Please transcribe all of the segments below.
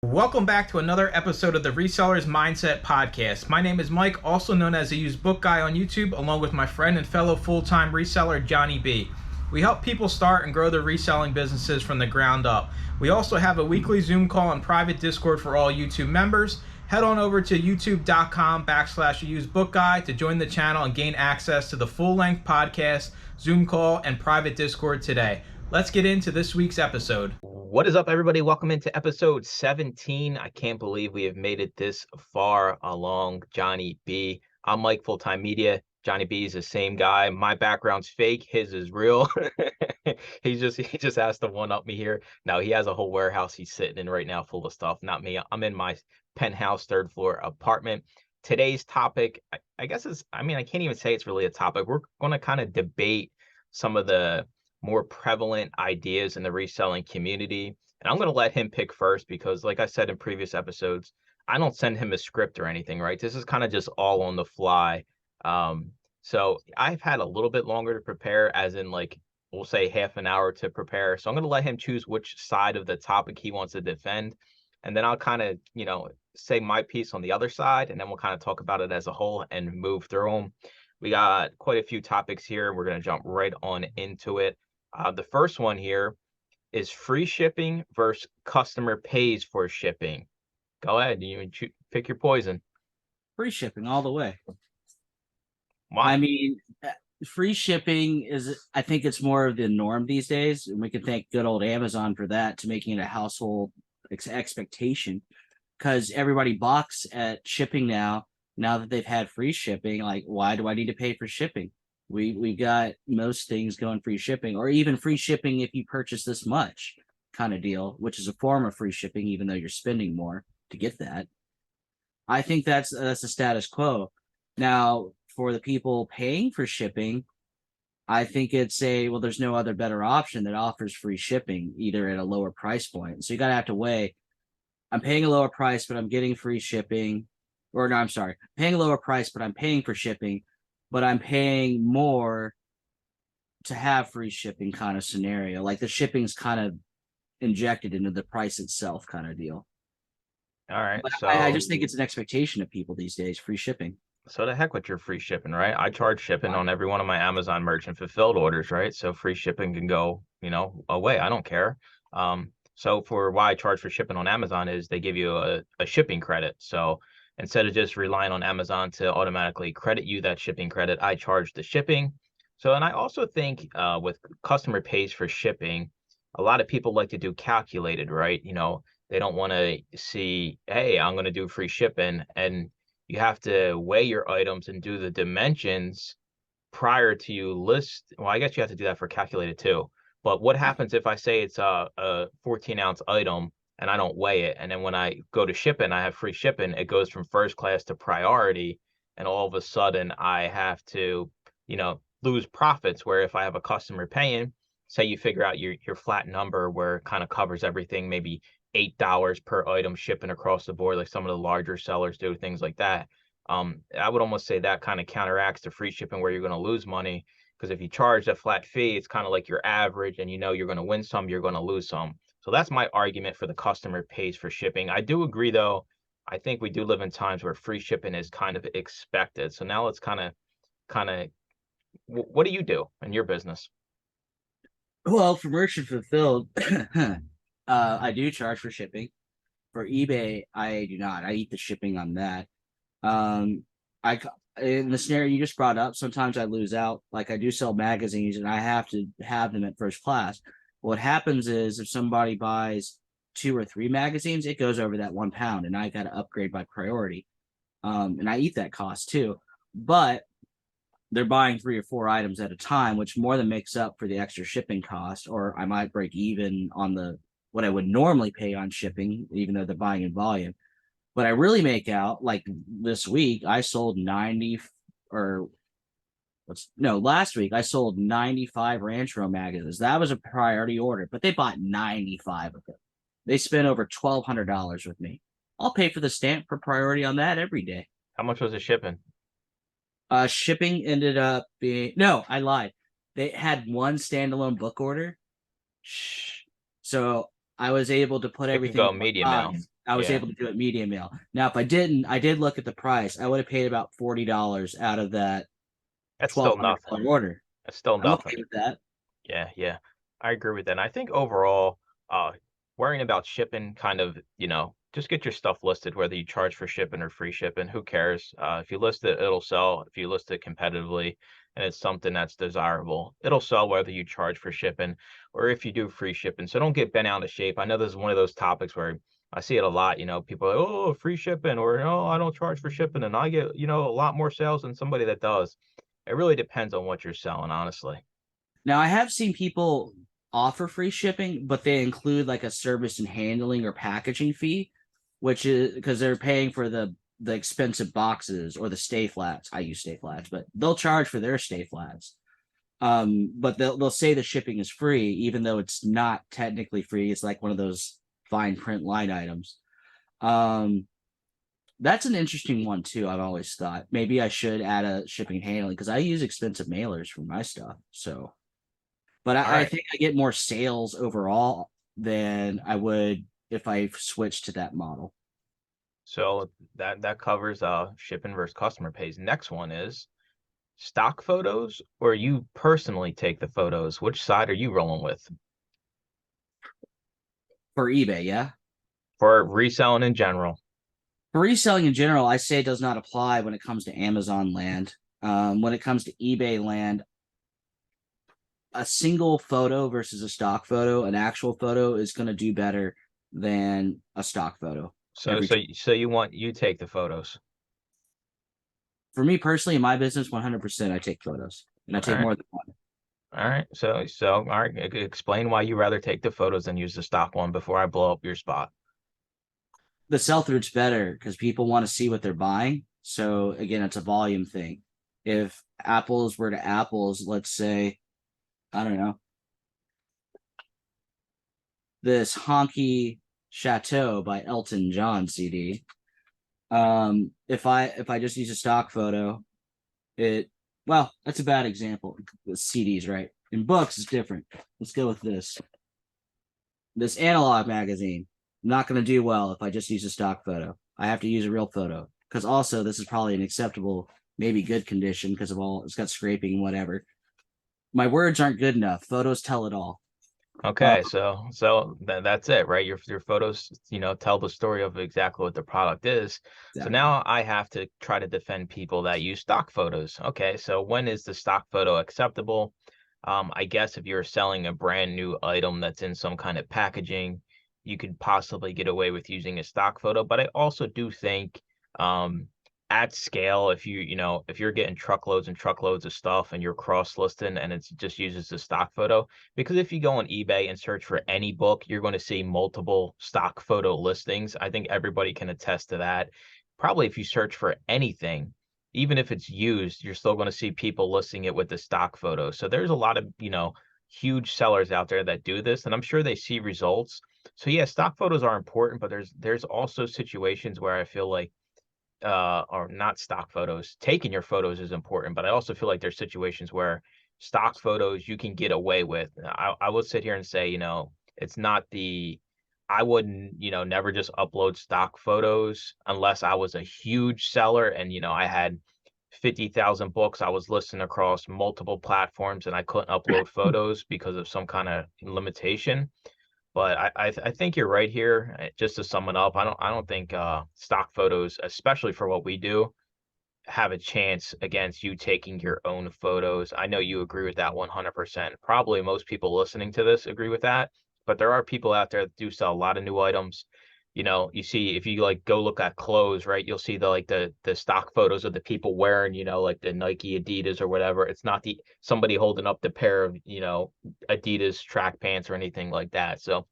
Welcome back to another episode of the Resellers Mindset Podcast. My name is Mike, also known as the Used Book Guy on YouTube, along with my friend and fellow full-time reseller, Johnny B. We help people start and grow their reselling businesses from the ground up. We also have a weekly Zoom call and private Discord for all YouTube members. Head on over to youtube.com/usedbookguy to join the channel and gain access to the full-length podcast, Zoom call, and private Discord today. Let's get into this week's episode. What is up, everybody? Welcome into episode 17. I can't believe we have made it this far along. Johnny B. I'm Mike, full-time media. Johnny B is the same guy. My background's fake. His is real. He just has to one-up me here. Now, he has a whole warehouse he's sitting in right now full of stuff. Not me. I'm in my penthouse, third floor apartment. Today's topic, I guess I can't even say it's really a topic. We're going to kind of debate some of the more prevalent ideas in the reselling community. And I'm going to let him pick first because, like I said in previous episodes, I don't send him a script or anything, right? This is kind of just all on the fly. So I've had a little bit longer to prepare, as in, like, we'll say half an hour to prepare. So I'm going to let him choose which side of the topic he wants to defend. And then I'll kind of, say my piece on the other side, and then we'll kind of talk about it as a whole and move through them. We got quite a few topics here. We're going to jump right on into it. The first one here is free shipping versus customer pays for shipping. Go ahead. You pick your poison. Free shipping all the way. Why? I mean, free shipping I think it's more of the norm these days. And we can thank good old Amazon for that, to making it a household expectation, because everybody balks at shipping now that they've had free shipping. Like, why do I need to pay for shipping? We got most things going free shipping, or even free shipping if you purchase this much kind of deal, which is a form of free shipping, even though you're spending more to get that. I think that's the status quo. Now, for the people paying for shipping, I think it's there's no other better option that offers free shipping, either at a lower price point. So you gotta have to weigh, I'm paying a lower price, but I'm getting free shipping. Or no, I'm sorry, paying a lower price, but I'm paying for shipping, but I'm paying more to have free shipping kind of scenario. Like the shipping's kind of injected into the price itself kind of deal. All right. But So I just think it's an expectation of people these days, free shipping. So the heck with your free shipping, right? I charge shipping on every one of my Amazon merchant fulfilled orders, right? So free shipping can go, away. I don't care. So for why I charge for shipping on Amazon is they give you a shipping credit. So instead of just relying on Amazon to automatically credit you that shipping credit, I charge the shipping. So, and I also think with customer pays for shipping, a lot of people like to do calculated, right? They don't want to see, hey, I'm going to do free shipping. And you have to weigh your items and do the dimensions prior to you list. Well, I guess you have to do that for calculated too. But what happens if I say it's a 14-ounce item and I don't weigh it, and then when I go to ship it and I have free shipping, it goes from first class to priority, and all of a sudden I have to, lose profits, where if I have a customer paying, say you figure out your flat number where it kind of covers everything, maybe $8 per item shipping across the board, like some of the larger sellers do, things like that. I would almost say that kind of counteracts the free shipping where you're going to lose money, because if you charge a flat fee, it's kind of like your average, and you're going to win some, you're going to lose some. So that's my argument for the customer pays for shipping. I do agree, though. I think we do live in times where free shipping is kind of expected. So now let's kind of, what do you do in your business? Well, for merchant fulfilled, I do charge for shipping. For eBay, I do not. I eat the shipping on that. In the scenario you just brought up, sometimes I lose out. Like, I do sell magazines, and I have to have them at first class. What happens is, if somebody buys 2 or 3 magazines, it goes over that £1, and I got to upgrade by priority. And I eat that cost too. But they're buying 3 or 4 items at a time, which more than makes up for the extra shipping cost. Or I might break even on what I would normally pay on shipping, even though they're buying in volume. But I really make out, like this week, I sold last week I sold 95 Rancho magazines. That was a priority order, but they bought 95 of them. They spent over $1,200 with me. I'll pay for the stamp for priority on that every day. How much was the shipping? Shipping ended up being, no, I lied. They had one standalone book order. So I was able to put everything go medium now. I was able to do it media mail. Now, if I didn't, I did look at the price. I would have paid about $40 out of that That's still $1,200 nothing. order. That's still I'm nothing. okay with that. Yeah. I agree with that. And I think overall, worrying about shipping kind of, just get your stuff listed, whether you charge for shipping or free shipping, who cares? If you list it, it'll sell. If you list it competitively and it's something that's desirable, it'll sell whether you charge for shipping or if you do free shipping. So don't get bent out of shape. I know this is one of those topics where I see it a lot, people are like, oh, free shipping, or no, I don't charge for shipping and I get, a lot more sales than somebody that does. It really depends on what you're selling, honestly. Now, I have seen people offer free shipping, but they include like a service and handling or packaging fee, which is because they're paying for the expensive boxes or the stay flats. I use stay flats, but they'll charge for their stay flats. But they'll say the shipping is free, even though it's not technically free. It's like one of those fine print line items. That's an interesting one too. I've always thought maybe I should add a shipping and handling because I use expensive mailers for my stuff. So, but I think I get more sales overall than I would if I switched to that model. So that covers shipping versus customer pays. Next one is stock photos, or you personally take the photos. Which side are you rolling with? For eBay, yeah. For reselling in general. For reselling in general, I say it does not apply when it comes to Amazon land. When it comes to eBay land, a single photo versus a stock photo, an actual photo is going to do better than a stock photo. So you take the photos. For me personally, in my business, 100% I take photos, and I take more than one. All right. So all right. Explain why you rather take the photos than use the stock one before I blow up your spot. The sell-through's better because people want to see what they're buying. So again, it's a volume thing. If apples were to apples, let's say, I don't know, this Honky Chateau by Elton John CD. If I just use a stock photo, that's a bad example. The CDs, right? In books, it's different. Let's go with this. This analog magazine. Not going to do well if I just use a stock photo. I have to use a real photo because also this is probably an acceptable, maybe good condition because of all it's got scraping, whatever. My words aren't good enough. Photos tell it all. Okay, so that's it, right? Your photos, tell the story of exactly what the product is. Exactly. So now I have to try to defend people that use stock photos. Okay, so when is the stock photo acceptable? I guess if you're selling a brand new item that's in some kind of packaging, you could possibly get away with using a stock photo. But I also do think at scale, if you're getting truckloads and truckloads of stuff and you're cross listing and it just uses the stock photo, because if you go on eBay and search for any book, you're going to see multiple stock photo listings. I think everybody can attest to that. Probably if you search for anything, even if it's used, you're still going to see people listing it with the stock photo. So there's a lot of, huge sellers out there that do this, and I'm sure they see results. So yeah, stock photos are important, but there's also situations where I feel like or not stock photos, taking your photos is important, but I also feel like there's situations where stock photos you can get away with. I will sit here and say, it's not I wouldn't, never just upload stock photos unless I was a huge seller and, I had 50,000 books I was listing across multiple platforms and I couldn't upload photos because of some kind of limitation. But I think you're right here. Just to sum it up, I don't think stock photos, especially for what we do, have a chance against you taking your own photos. I know you agree with that 100%. Probably most people listening to this agree with that. But there are people out there that do sell a lot of new items. You see if you go look at clothes, right? You'll see the stock photos of the people wearing, like the Nike, Adidas, or whatever. It's not somebody holding up the pair of, Adidas track pants or anything like that. So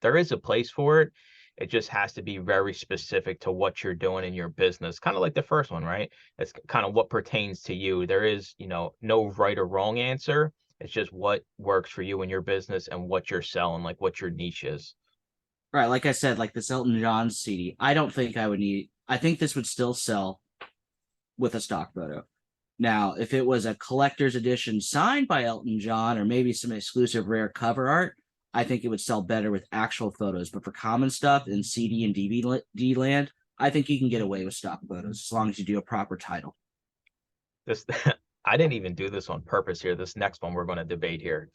there is a place for it. It just has to be very specific to what you're doing in your business. Kind of like the first one, right? It's kind of what pertains to you. There is, no right or wrong answer. It's just what works for you in your business and what you're selling, like what your niche is. Right, like I said, like this Elton John CD, I don't think I would need. I think this would still sell with a stock photo. Now, if it was a collector's edition signed by Elton John or maybe some exclusive rare cover art, I think it would sell better with actual photos. But for common stuff in CD and DVD land, I think you can get away with stock photos as long as you do a proper title. This I didn't even do this on purpose here. This next one we're going to debate here.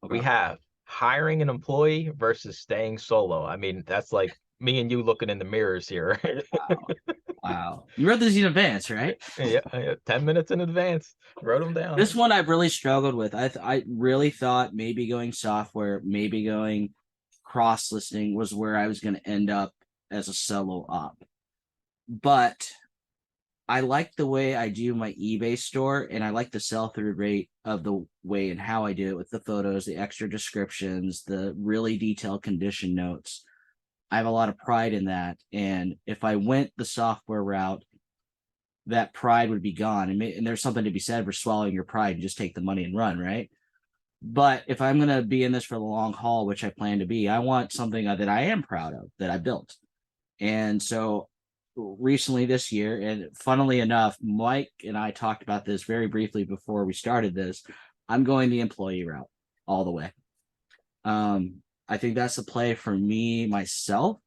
Okay. We have hiring an employee versus staying solo. I mean, that's like me and you looking in the mirrors here. Wow. You wrote these in advance, right? Yeah, 10 minutes in advance. Wrote them down. This one I've really struggled with. I really thought maybe going software, maybe going cross listing was where I was going to end up as a solo op. But I like the way I do my eBay store, and I like the sell-through rate of the way and how I do it with the photos, the extra descriptions, the really detailed condition notes. I have a lot of pride in that. And if I went the software route, that pride would be gone. And there's something to be said for swallowing your pride and just take the money and run, right? But if I'm going to be in this for the long haul, which I plan to be, I want something that I am proud of, that I built. And so recently this year, and funnily enough, Mike and I talked about this very briefly before we started this, I'm going the employee route all the way. I think that's a play for me, myself.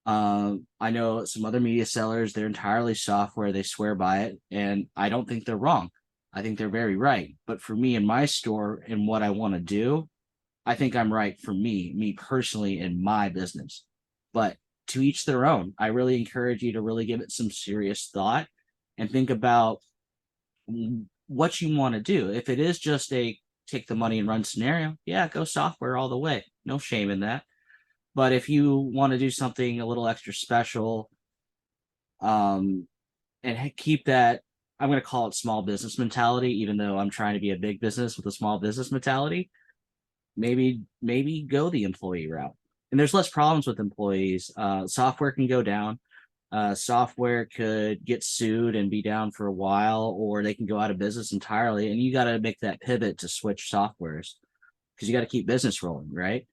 I know some other media sellers, they're entirely software, they swear by it, and I don't think they're wrong. I think they're very right. But for me and my store and what I want to do, I think I'm right for me personally in my business. But to each their own. I really encourage you to really give it some serious thought and think about what you want to do. If it is just a take the money and run scenario, yeah, go software all the way. No shame in that. But if you want to do something a little extra special, and keep that, I'm going to call it small business mentality, even though I'm trying to be a big business with a small business mentality, maybe go the employee route. And there's less problems with employees. Software can go down. Software could get sued and be down for a while, or they can go out of business entirely. And you got to make that pivot to switch softwares because you got to keep business rolling, right?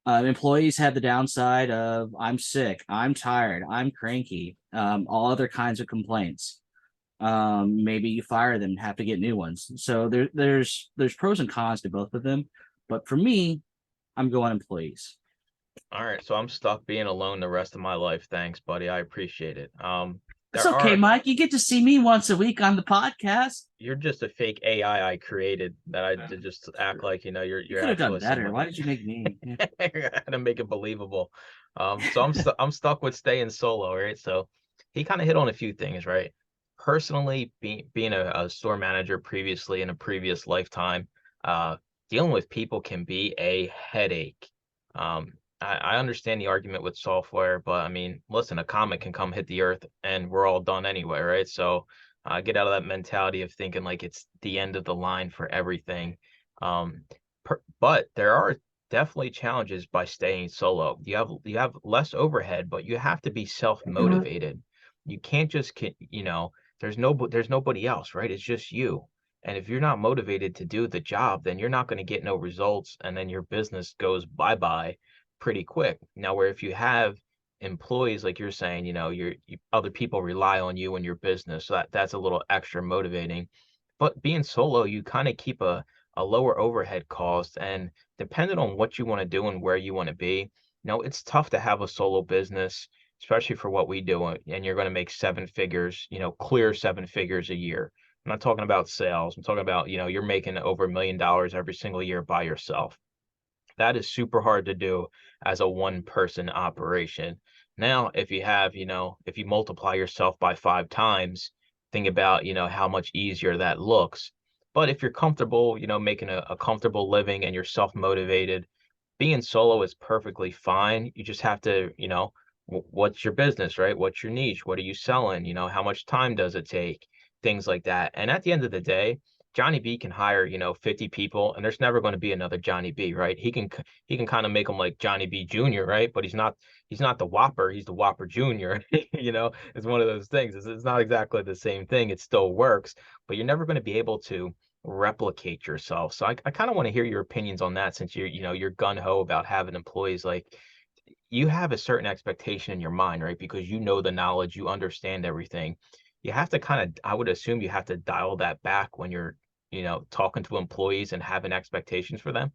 Employees have the downside of I'm sick, I'm tired, I'm cranky, all other kinds of complaints. Maybe you fire them and have to get new ones. So there's pros and cons to both of them. But for me, I'm going employees. All right, so I'm stuck being alone the rest of my life. Thanks, buddy. I appreciate it. It's okay, Mike. You get to see me once a week on the podcast. You're just a fake AI I created that I to just act like you're. You could have done better. Why did you make me? I had to make it believable. So I'm stuck with staying solo, right? So he kind of hit on a few things, right? Personally, being a store manager previously in a previous lifetime, dealing with people can be a headache. I understand the argument with software, but I mean, listen, a comet can come hit the earth and we're all done anyway, right? So get out of that mentality of thinking like it's the end of the line for everything. But there are definitely challenges by staying solo. You have less overhead, but you have to be self-motivated. You can't just, there's nobody else, right? It's just you. And if you're not motivated to do the job, then you're not going to get no results, and then your business goes bye-bye pretty quick. Now, where if you have employees, like you're saying, other people rely on you and your business, so that's a little extra motivating. But being solo, you kind of keep a lower overhead cost, and depending on what you want to do and where you want to be, it's tough to have a solo business, especially for what we do, and you're going to make seven figures, clear seven figures a year. I'm not talking about sales. I'm talking about, you're making over $1 million every single year by yourself. That is super hard to do as a one-person operation. Now, if you have, if you multiply yourself by 5 times, think about, how much easier that looks. But if you're comfortable, making a comfortable living and you're self-motivated, being solo is perfectly fine. You just have to, what's your business, right? What's your niche? What are you selling? How much time does it take? Things like that. And at the end of the day, Johnny B can hire, 50 people, and there's never going to be another Johnny B, right? He can kind of make him like Johnny B Jr., right? But he's not the Whopper, he's the Whopper Jr. It's one of those things. It's not exactly the same thing. It still works, but you're never going to be able to replicate yourself. So I kind of want to hear your opinions on that, since you're gung-ho about having employees. Like, you have a certain expectation in your mind, right? Because you know the knowledge, you understand everything. You have to I would assume you have to dial that back when you're, talking to employees and having expectations for them.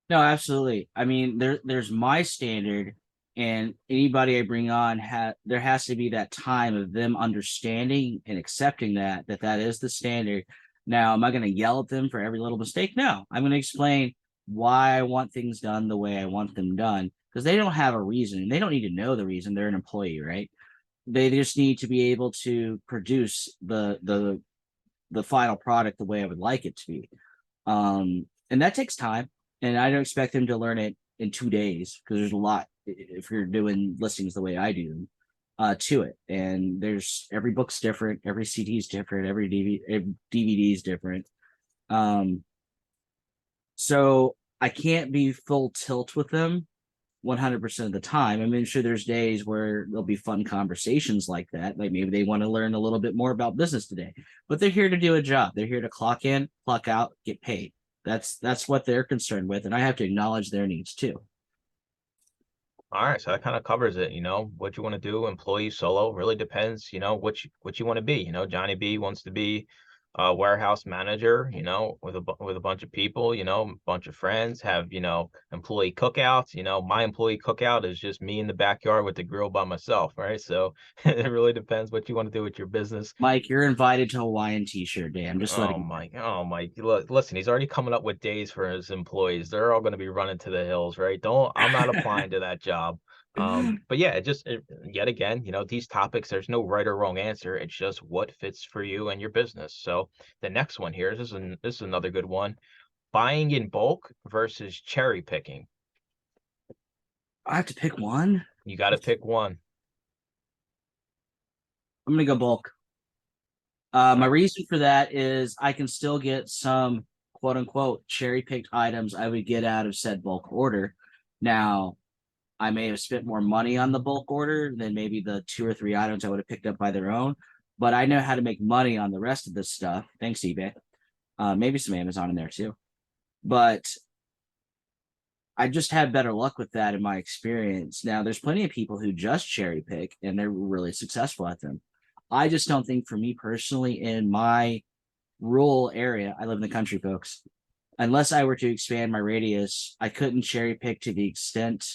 No, absolutely. I mean, there's my standard, and anybody I bring on there has to be that time of them understanding and accepting that is the standard. Now, am I going to yell at them for every little mistake? No, I'm going to explain why I want things done the way I want them done, because they don't have a reason. They don't need to know the reason. They're an employee, right? They just need to be able to produce the final product the way I would like it to be. And that takes time. And I don't expect them to learn it in 2 days, because there's a lot if you're doing listings the way I do them, to it. And there's every book's different, every CD is different, every DVD is different. Um, so I can't be full tilt with them 100% of the time. I mean, sure, there's days where there'll be fun conversations like that. Like maybe they want to learn a little bit more about business today, but they're here to do a job. They're here to clock in, clock out, get paid. That's what they're concerned with, and I have to acknowledge their needs too. All right, so that kind of covers it. What you want to do, employee, solo, really depends. What you want to be. Johnny B wants to be a warehouse manager. With a bunch of people. A bunch of friends. Have employee cookouts. My employee cookout is just me in the backyard with the grill by myself. Right. So it really depends what you want to do with your business. Mike, you're invited to Hawaiian T-shirt day. I'm just letting you know. Oh my! Listen, he's already coming up with days for his employees. They're all going to be running to the hills, right? I'm not applying to that job. But yeah, yet again, these topics, there's no right or wrong answer. It's just what fits for you and your business. So the next one here, this is another good one: buying in bulk versus cherry picking. I have to pick one. You got to pick one. I'm gonna go bulk. My reason for that is I can still get some quote unquote cherry picked items I would get out of said bulk order. Now, I may have spent more money on the bulk order than maybe the 2 or 3 items I would have picked up by their own, but I know how to make money on the rest of this stuff. Thanks, eBay. Maybe some Amazon in there too. But I just had better luck with that in my experience. Now, there's plenty of people who just cherry pick and they're really successful at them. I just don't think, for me personally, in my rural area, I live in the country, folks, unless I were to expand my radius, I couldn't cherry pick to the extent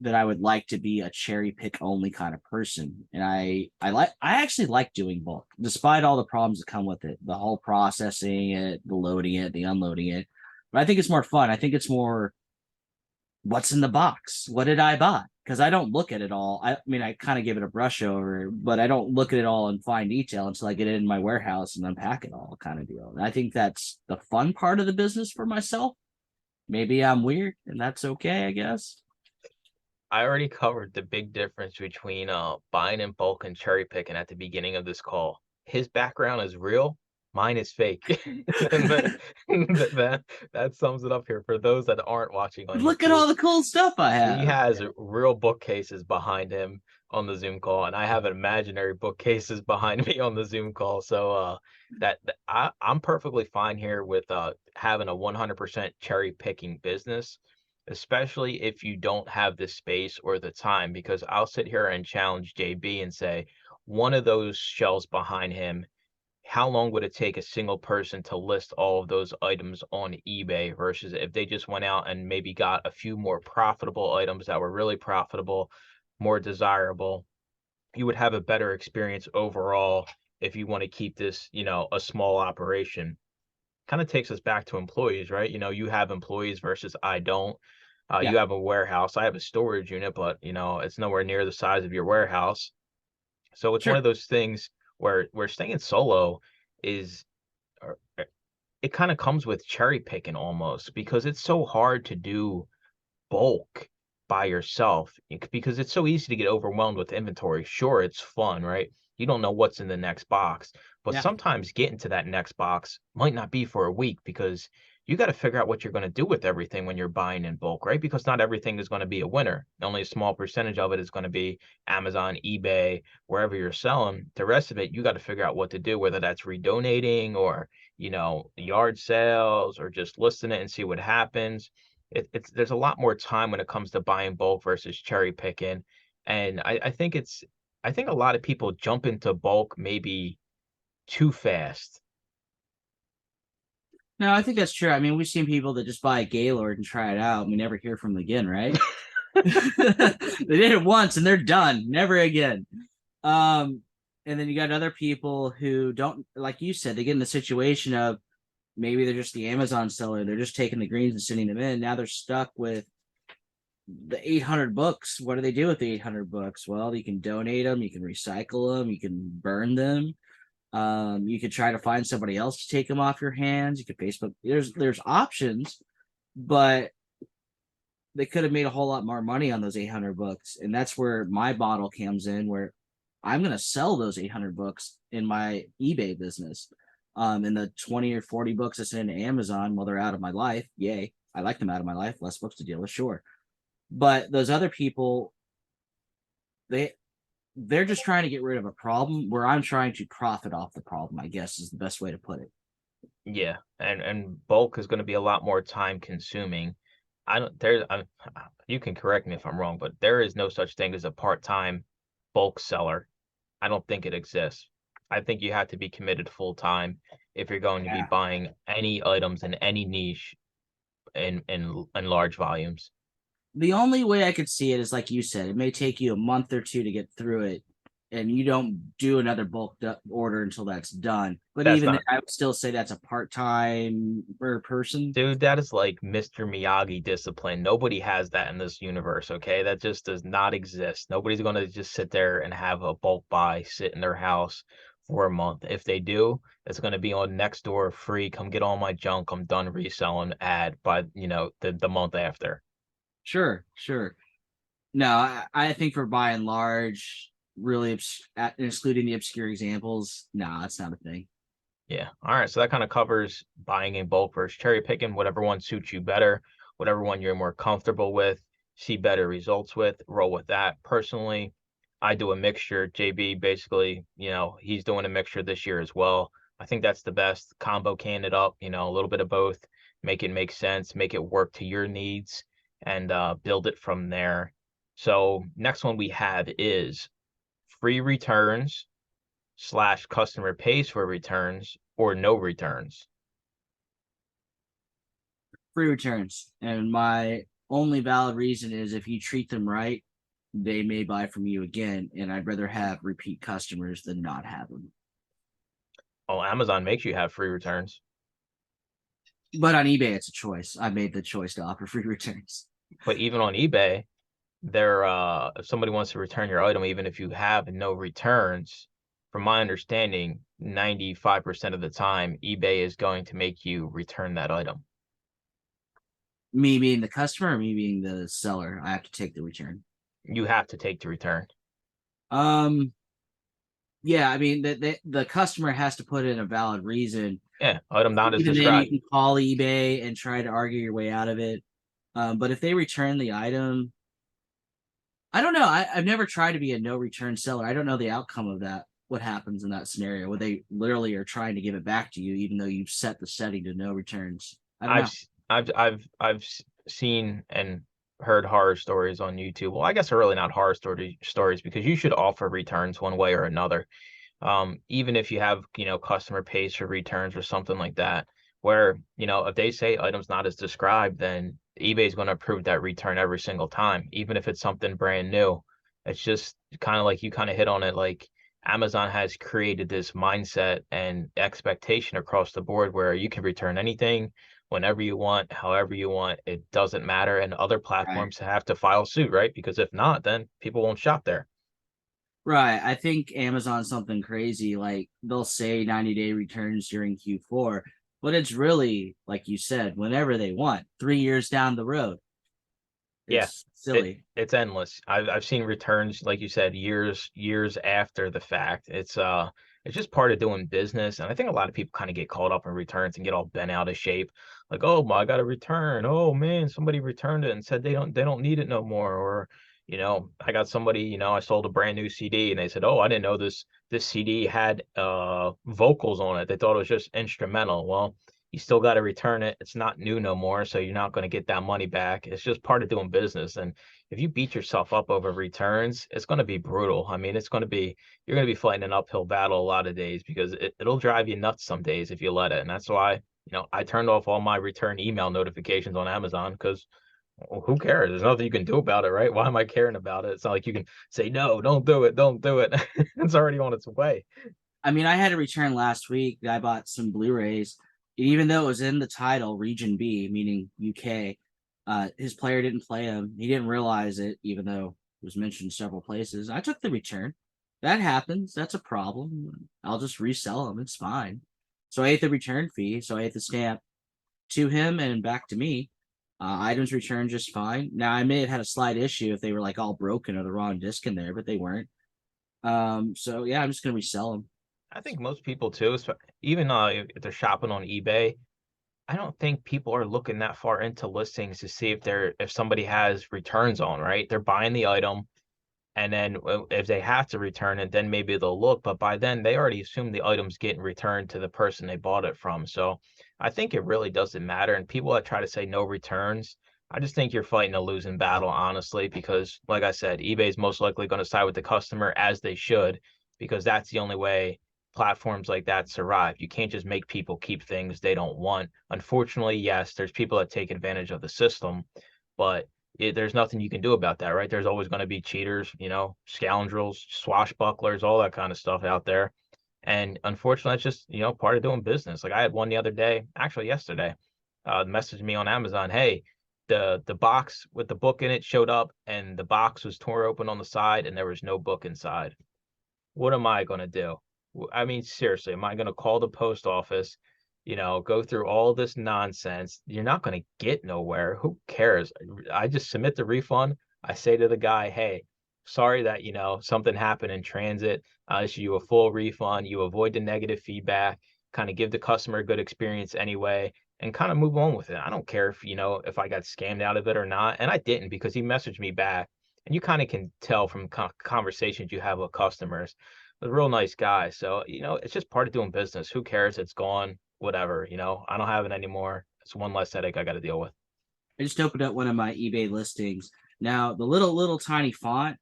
that I would like to be a cherry pick only kind of person. And I actually like doing bulk, despite all the problems that come with it, the whole processing it, the loading it, the unloading it. But I think it's more fun. I think it's more, what's in the box? What did I buy? Because I don't look at it all. I mean, I kind of give it a brush over, but I don't look at it all in fine detail until I get it in my warehouse and unpack it all, kind of deal. And I think that's the fun part of the business for myself. Maybe I'm weird, and that's okay, I guess. I already covered the big difference between buying in bulk and cherry picking at the beginning of this call. His background is real, mine is fake. that sums it up here for those that aren't watching on Look at YouTube. all the cool stuff I have. He has real bookcases behind him on the Zoom call, and I have imaginary bookcases behind me on the Zoom call. So I'm perfectly fine here with having a 100% cherry picking business, especially if you don't have the space or the time, because I'll sit here and challenge JB and say, one of those shelves behind him, how long would it take a single person to list all of those items on eBay versus if they just went out and maybe got a few more profitable items that were really profitable, more desirable? You would have a better experience overall if you want to keep this, a small operation. Kind of takes us back to employees, right? You have employees versus I don't. Yeah. You have a warehouse. I have a storage unit, but it's nowhere near the size of your warehouse. So it's one of those things where staying solo is, it kind of comes with cherry picking almost, because it's so hard to do bulk by yourself because it's so easy to get overwhelmed with inventory. Sure, it's fun, right? You don't know what's in the next box, but sometimes getting to that next box might not be for a week, because you got to figure out what you're going to do with everything when you're buying in bulk, right? Because not everything is going to be a winner. Only a small percentage of it is going to be Amazon, eBay, wherever you're selling. The rest of it, you got to figure out what to do, whether that's redonating or, yard sales, or just listing it and see what happens. There's a lot more time when it comes to buying bulk versus cherry picking. And I think a lot of people jump into bulk maybe too fast. No, I think that's true. I mean, we've seen people that just buy a Gaylord and try it out and we never hear from them again, right? They did it once and they're done. Never again. And then you got other people who don't, like you said, they get in the situation of maybe they're just the Amazon seller. They're just taking the greens and sending them in. Now they're stuck with the 800 books. What do they do with the 800 books? Well, you can donate them, you can recycle them, you can burn them. You could try to find somebody else to take them off your hands. You could Facebook. There's options, but they could have made a whole lot more money on those 800 books. And that's where my model comes in, where I'm going to sell those 800 books in my eBay business. And the 20 or 40 books I send to Amazon, well, they're out of my life. Yay. I like them out of my life. Less books to deal with, sure. But those other people, they're just trying to get rid of a problem where I'm trying to profit off the problem, I guess is the best way to put it. Yeah, and bulk is going to be a lot more time consuming. You can correct me if I'm wrong, but there is no such thing as a part-time bulk seller. I don't think it exists. I think you have to be committed full time if you're going to be buying any items in any niche in large volumes. The only way I could see it is like you said, it may take you a month or two to get through it, and you don't do another bulk order until that's done. But even then, I would still say that's a part-time person. Dude, that is like Mr. Miyagi discipline. Nobody has that in this universe, okay? That just does not exist. Nobody's going to just sit there and have a bulk buy sit in their house for a month. If they do, it's going to be on Nextdoor free. Come get all my junk. I'm done reselling ad by, the month after. Sure. No, I think for by and large, really excluding the obscure examples, no, that's not a thing. Yeah. All right. So that kind of covers buying in bulk versus cherry picking, whatever one suits you better, whatever one you're more comfortable with, see better results with, roll with that. Personally, I do a mixture. JB basically, he's doing a mixture this year as well. I think that's the best combo can it up, a little bit of both, make it make sense, make it work to your needs, and build it from there. So next one we have is free returns / customer pays for returns or no returns. Free returns. And my only valid reason is if you treat them right, they may buy from you again. And I'd rather have repeat customers than not have them. Oh, Amazon makes you have free returns. But on eBay, it's a choice. I made the choice to offer free returns. But even on eBay, if somebody wants to return your item, even if you have no returns, from my understanding, 95% of the time, eBay is going to make you return that item. Me being the customer or me being the seller, I have to take the return. You have to take the return. Yeah, I mean, the customer has to put in a valid reason. Yeah, item not as described. Then you can call eBay and try to argue your way out of it. But if they return the item, I don't know. I've never tried to be a no return seller. I don't know the outcome of that. What happens in that scenario where they literally are trying to give it back to you, even though you've set the setting to no returns. I've seen and heard horror stories on YouTube. Well, I guess they're really not horror stories because you should offer returns one way or another. Even if you have, customer pays for returns or something like that, where, if they say items not as described, then eBay is going to approve that return every single time, even if it's something brand new. It's just kind of like you kind of hit on it. Like Amazon has created this mindset and expectation across the board where you can return anything whenever you want, however you want. It doesn't matter. And other platforms have to file suit, right? Because if not, then people won't shop there. Right. I think Amazon's something crazy. Like they'll say 90-day returns during Q4, but it's really, like you said, whenever they want, 3 years down the road. It's silly. It's endless. I've seen returns, like you said, years after the fact. It's just part of doing business. And I think a lot of people kind of get caught up in returns and get all bent out of shape. Like, oh, I got a return. Oh man, somebody returned it and said they don't need it no more. Or, I got somebody, I sold a brand new CD and they said, oh, I didn't know this CD had vocals on it. They thought it was just instrumental. Well, you still got to return it. It's not new no more, so you're not going to get that money back. It's just part of doing business. And if you beat yourself up over returns, it's going to be brutal. I mean, you're going to be fighting an uphill battle a lot of days because it'll drive you nuts some days if you let it. And that's why I turned off all my return email notifications on Amazon because who cares? There's nothing you can do about it, right? Why am I caring about it? It's not like you can say, no, don't do it. Don't do it. It's already on its way. I mean, I had a return last week. I bought some Blu-rays. Even though it was in the title, Region B, meaning UK, his player didn't play him. He didn't realize it, even though it was mentioned several places. I took the return. That happens. That's a problem. I'll just resell them. It's fine. So I ate the return fee. So I ate the stamp to him and back to me. Items returned just fine. Now, I may have had a slight issue if they were like all broken or the wrong disc in there, but they weren't. So yeah, I'm just going to resell them. I think most people too, even if they're shopping on eBay, I don't think people are looking that far into listings to see if somebody has returns on, right? They're buying the item, and then if they have to return it, then maybe they'll look. But by then, they already assume the item's getting returned to the person they bought it from. So I think it really doesn't matter. And people that try to say no returns, I just think you're fighting a losing battle, honestly, because like I said, eBay is most likely going to side with the customer, as they should, because that's the only way platforms like that survive. You can't just make people keep things they don't want. Unfortunately, yes, there's people that take advantage of the system, but there's nothing you can do about that, right? There's always going to be cheaters, scoundrels, swashbucklers, all that kind of stuff out there. And unfortunately, it's just, part of doing business. Like I had one the other day, actually yesterday, messaged me on Amazon, hey, the box with the book in it showed up and the box was torn open on the side and there was no book inside. What am I going to do? I mean, seriously, am I going to call the post office, go through all this nonsense? You're not going to get nowhere. Who cares? I just submit the refund. I say to the guy, hey, sorry that, something happened in transit. I issue you a full refund. You avoid the negative feedback, kind of give the customer a good experience anyway, and kind of move on with it. I don't care if I got scammed out of it or not. And I didn't, because he messaged me back. And you kind of can tell from conversations you have with customers. A real nice guy. So, it's just part of doing business. Who cares? It's gone, whatever, I don't have it anymore. It's one less headache I got to deal with. I just opened up one of my eBay listings. Now, the little tiny font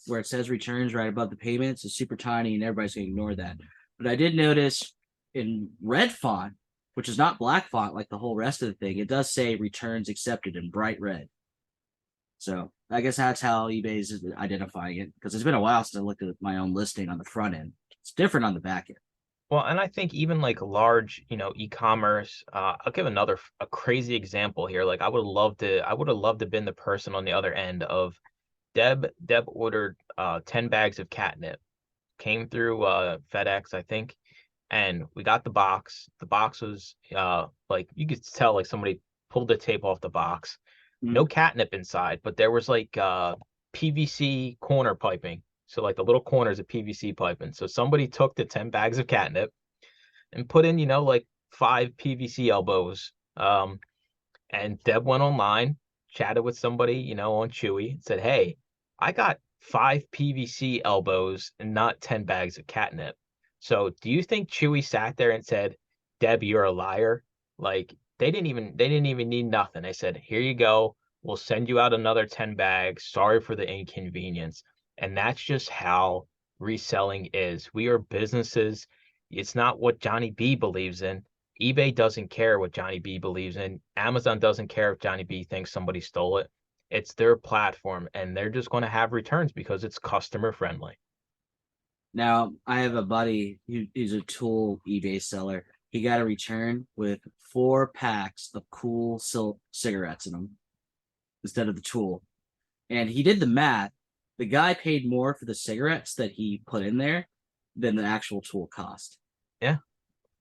where it says returns right above the payments is super tiny and everybody's going to ignore that. But I did notice in red font, which is not black font like the whole rest of the thing, it does say returns accepted in bright red. So I guess that's how eBay is identifying it, because it's been a while since I looked at my own listing on the front end. It's different on the back end. Well, and I think even like large, e-commerce, I'll give a crazy example here. Like I would have loved to been the person on the other end of Deb ordered 10 bags of catnip, came through FedEx, I think, and we got the box. The box was like, you could tell like somebody pulled the tape off the box. No catnip inside, but there was like PVC corner piping. So like the little corners of PVC piping. So somebody took the 10 bags of catnip and put in, like 5 PVC elbows. And Deb went online, chatted with somebody, on Chewy, said, hey, I got 5 PVC elbows and not 10 bags of catnip. So do you think Chewy sat there and said, Deb, you're a liar? Like, they didn't even need nothing. They said, here you go. We'll send you out another 10 bags. Sorry for the inconvenience. And that's just how reselling is. We are businesses. It's not what Johnny B believes in. eBay doesn't care what Johnny B believes in. Amazon doesn't care if Johnny B thinks somebody stole it. It's their platform, and they're just going to have returns because it's customer friendly. Now, I have a buddy who's a tool eBay seller. He got a return with 4 packs of cool silk cigarettes in them instead of the tool. And he did the math. The guy paid more for the cigarettes that he put in there than the actual tool cost. Yeah.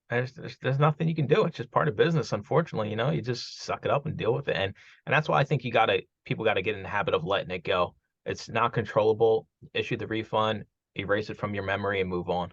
There's nothing you can do. It's just part of business, unfortunately. You just suck it up and deal with it. And that's why I think people got to get in the habit of letting it go. It's not controllable. Issue the refund, erase it from your memory, and move on.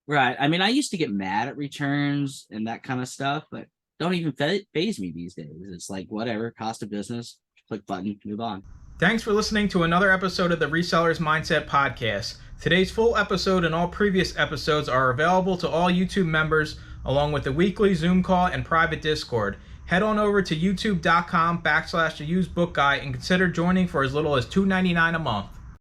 Right. I mean, I used to get mad at returns and that kind of stuff, but don't even faze me these days. It's like, whatever, cost of business, click button, move on. Thanks for listening to another episode of the Resellers Mindset Podcast. Today's full episode and all previous episodes are available to all YouTube members, along with the weekly Zoom call and private Discord. Head on over to youtube.com/theusebookguy and consider joining for as little as $2.99 a month.